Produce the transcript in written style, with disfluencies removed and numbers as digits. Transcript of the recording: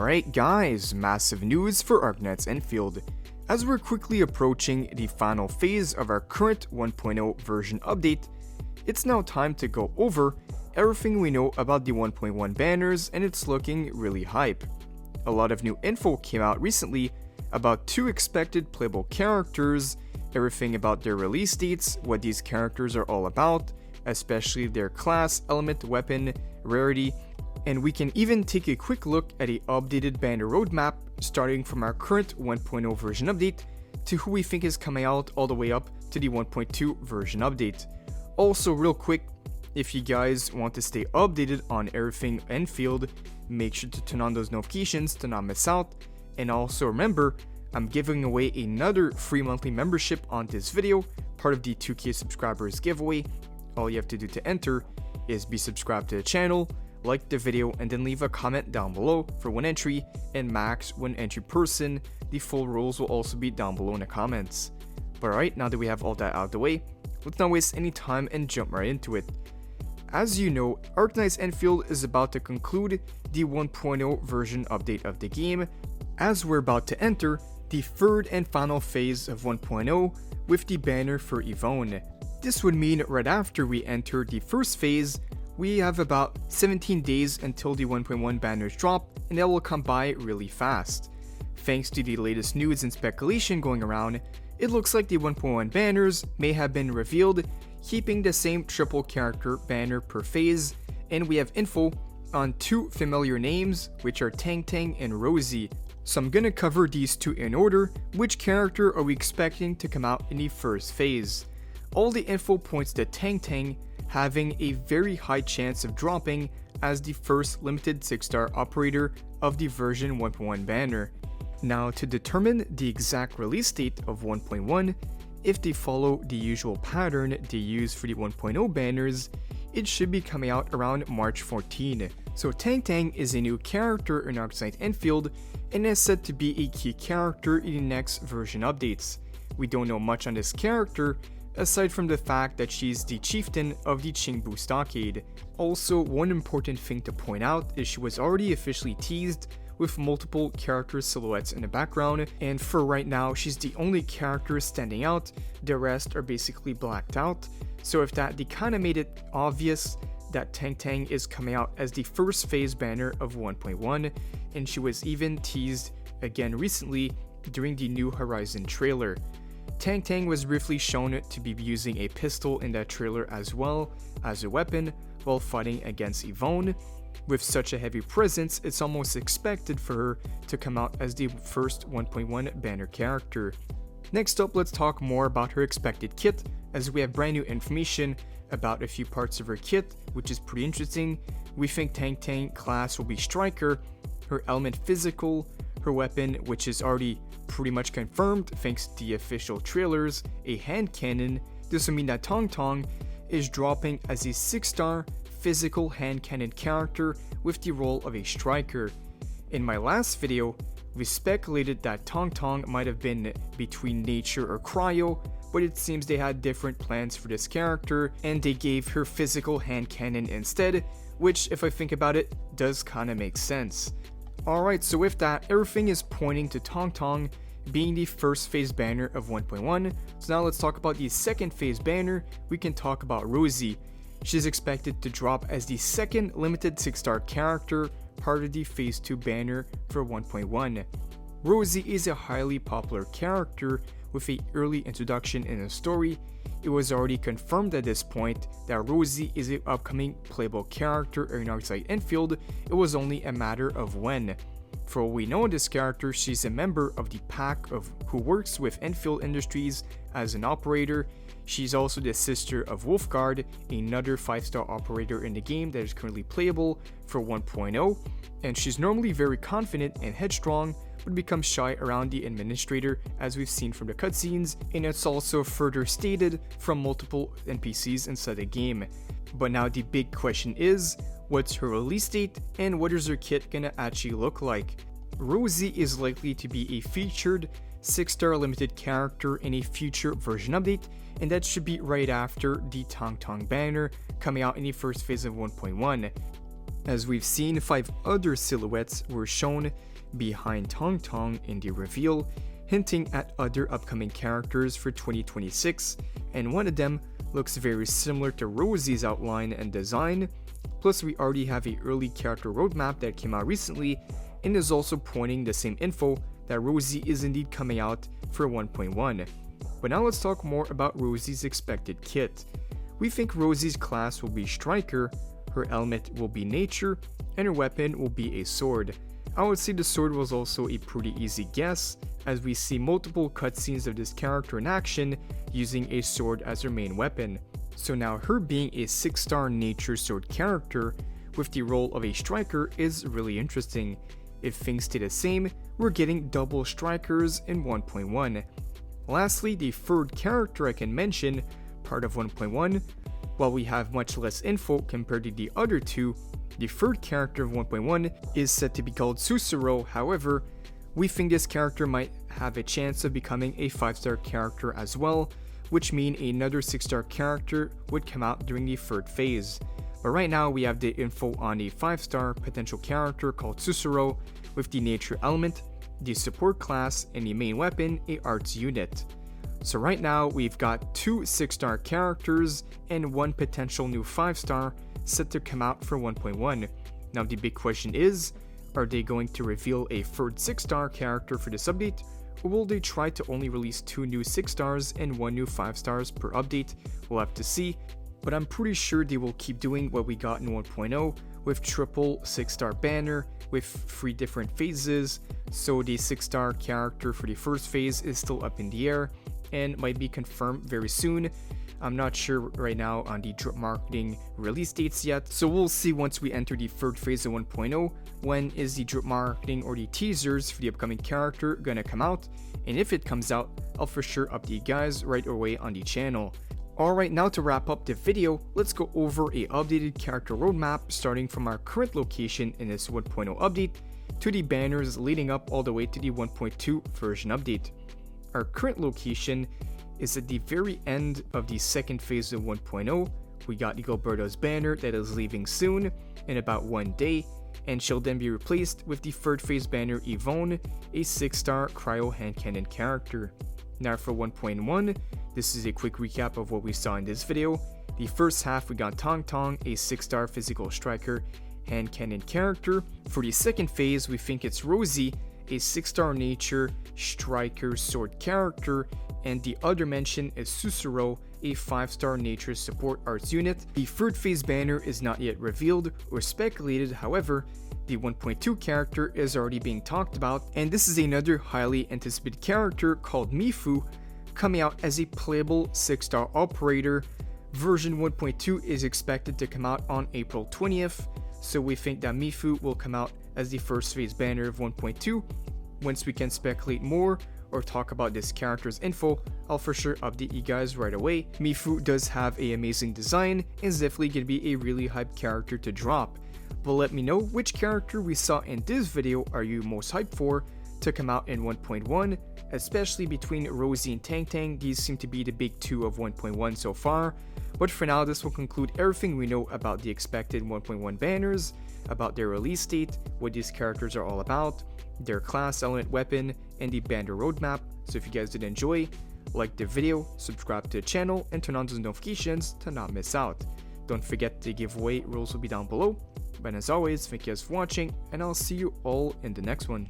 Alright guys, massive news for ARKNIGHTS ENDFIELD. As we're quickly approaching the final phase of our current 1.0 version update, it's now time to go over everything we know about the 1.1 banners, and it's looking really hype. A lot of new info came out recently about 2 expected playable characters, everything about their release dates, what these characters are all about, especially their class, element, weapon, rarity, and we can even take a quick look at a updated banner roadmap starting from our current 1.0 version update to who we think is coming out all the way up to the 1.2 version update. Also real quick, if you guys want to stay updated on everything Enfield, make sure to turn on those notifications to not miss out, and also remember, I'm giving away another free monthly membership on this video, part of the 2K subscribers giveaway. All you have to do to enter is be subscribed to the channel, like the video, and then leave a comment down below for 1 entry and max 1 entry person. The full rules will also be down below in the comments. But alright, now that we have all that out of the way, let's not waste any time and jump right into it. As you know, ARKNIGHTS ENDFIELD is about to conclude the 1.0 version update of the game, as we're about to enter the third and final phase of 1.0 with the banner for Yvonne. This would mean right after we enter the first phase, we have about 17 days until the 1.1 banners drop, and that will come by really fast. Thanks to the latest news and speculation going around, it looks like the 1.1 banners may have been revealed, keeping the same triple character banner per phase, and we have info on 2 familiar names, which are TANGTANG and Rosie. So I'm gonna cover these 2 in order. Which character are we expecting to come out in the first phase? All the info points to TANGTANG having a very high chance of dropping as the first limited 6-star operator of the version 1.1 banner. Now, to determine the exact release date of 1.1, if they follow the usual pattern they use for the 1.0 banners, it should be coming out around March 14. So TANGTANG is a new character in ARKNIGHTS ENDFIELD and is said to be a key character in the next version updates. We don't know much on this character, aside from the fact that she's the chieftain of the Qingbu Stockade. Also, one important thing to point out is she was already officially teased with multiple character silhouettes in the background, and for right now she's the only character standing out, the rest are basically blacked out. So if that, they kinda made it obvious that TANGTANG is coming out as the first phase banner of 1.1, and she was even teased again recently during the New Horizon trailer. TANGTANG was briefly shown to be using a pistol in that trailer as well as a weapon while fighting against Yvonne. With such a heavy presence, it's almost expected for her to come out as the first 1.1 banner character. Next up, let's talk more about her expected kit, as we have brand new information about a few parts of her kit, which is pretty interesting. We think TANGTANG class will be Striker, her element physical, her weapon, which is already pretty much confirmed thanks to the official trailers, a hand cannon. This will mean that TANGTANG is dropping as a 6-star physical hand cannon character with the role of a striker. In my last video, we speculated that TANGTANG might have been between nature or cryo, but it seems they had different plans for this character and they gave her physical hand cannon instead, which, if I think about it, does kinda make sense. Alright, so with that, everything is pointing to TANGTANG being the first phase banner of 1.1. So now let's talk about the second phase banner. We can talk about Rosie. She's expected to drop as the second limited 6-star character, part of the phase 2 banner for 1.1. Rosie is a highly popular character with an early introduction in the story. It was already confirmed at this point that Rosie is an upcoming playable character in ARKNIGHTS ENDFIELD. It was only a matter of when. For all we know of this character, she's a member of the pack of who works with Enfield Industries as an operator. She's also the sister of Wolfguard, another 5-star operator in the game that is currently playable for 1.0, and she's normally very confident and headstrong, but becomes shy around the administrator, as we've seen from the cutscenes, and it's also further stated from multiple NPCs inside the game. But now the big question is, what's her release date, and what is her kit gonna actually look like? Rosie is likely to be a featured 6-star limited character in a future version update, and that should be right after the TANGTANG banner coming out in the first phase of 1.1. as we've seen 5 other silhouettes were shown behind TANGTANG in the reveal, hinting at other upcoming characters for 2026, and one of them looks very similar to Rosie's outline and design. Plus, we already have an early character roadmap that came out recently and is also pointing the same info that Rosie is indeed coming out for 1.1. But now let's talk more about Rosie's expected kit. We think Rosie's class will be Striker, her element will be Nature, and her weapon will be a sword. I would say the sword was also a pretty easy guess, as we see multiple cutscenes of this character in action using a sword as her main weapon. So now her being a 6-star Nature sword character with the role of a Striker is really interesting. If things stay the same, we're getting double Strikers in 1.1. Lastly, the third character I can mention, part of 1.1, while we have much less info compared to the other two, the third character of 1.1 is said to be called Sussurro. However, we think this character might have a chance of becoming a 5-star character as well, which means another 6-star character would come out during the third phase. But right now we have the info on a 5-star potential character called Sussurro with the Nature element, the support class, and the main weapon, a arts unit. So right now we've got 2 6-star characters and 1 potential new 5-star set to come out for 1.1. Now the big question is, are they going to reveal a third 6-star character for this update, or will they try to only release 2 new 6-stars and 1 new 5-stars per update? We'll have to see, but I'm pretty sure they will keep doing what we got in 1.0 with triple 6-star banner with 3 different phases, so the 6-star character for the first phase is still up in the air and might be confirmed very soon. I'm not sure right now on the drip marketing release dates yet, so we'll see once we enter the third phase of 1.0 when is the drip marketing or the teasers for the upcoming character gonna come out, and if it comes out, I'll for sure update you guys right away on the channel. Alright, now to wrap up the video, let's go over a updated character roadmap starting from our current location in this 1.0 update to the banners leading up all the way to the 1.2 version update. Our current location is at the very end of the second phase of 1.0. We got Gilberto's banner that is leaving soon in about 1 day, and she'll then be replaced with the third phase banner Yvonne, a 6-star cryo hand cannon character. Now for 1.1, this is a quick recap of what we saw in this video. The first half we got TANGTANG, a 6-star physical striker hand cannon character. For the second phase we think it's Rosie, a 6-star nature striker sword character, and the other mention is Sussurro, a 5-star nature support arts unit. The third phase banner is not yet revealed or speculated, however, the 1.2 character is already being talked about, and this is another highly anticipated character called Mifu, coming out as a playable 6-star operator. Version 1.2 is expected to come out on April 20th, so we think that Mifu will come out as the first phase banner of 1.2. Once we can speculate more or talk about this character's info, I'll for sure update you guys right away. Mifu does have an amazing design and is definitely going to be a really hyped character to drop. But let me know which character we saw in this video are you most hyped for to come out in 1.1, especially between Rosie and TANGTANG. These seem to be the big 2 of 1.1 so far. But for now, this will conclude everything we know about the expected 1.1 banners, about their release date, what these characters are all about, their class, element, weapon, and the banner roadmap. So if you guys did enjoy, like the video, subscribe to the channel, and turn on those notifications to not miss out. Don't forget the giveaway rules will be down below. But as always, thank you guys for watching, and I'll see you all in the next one.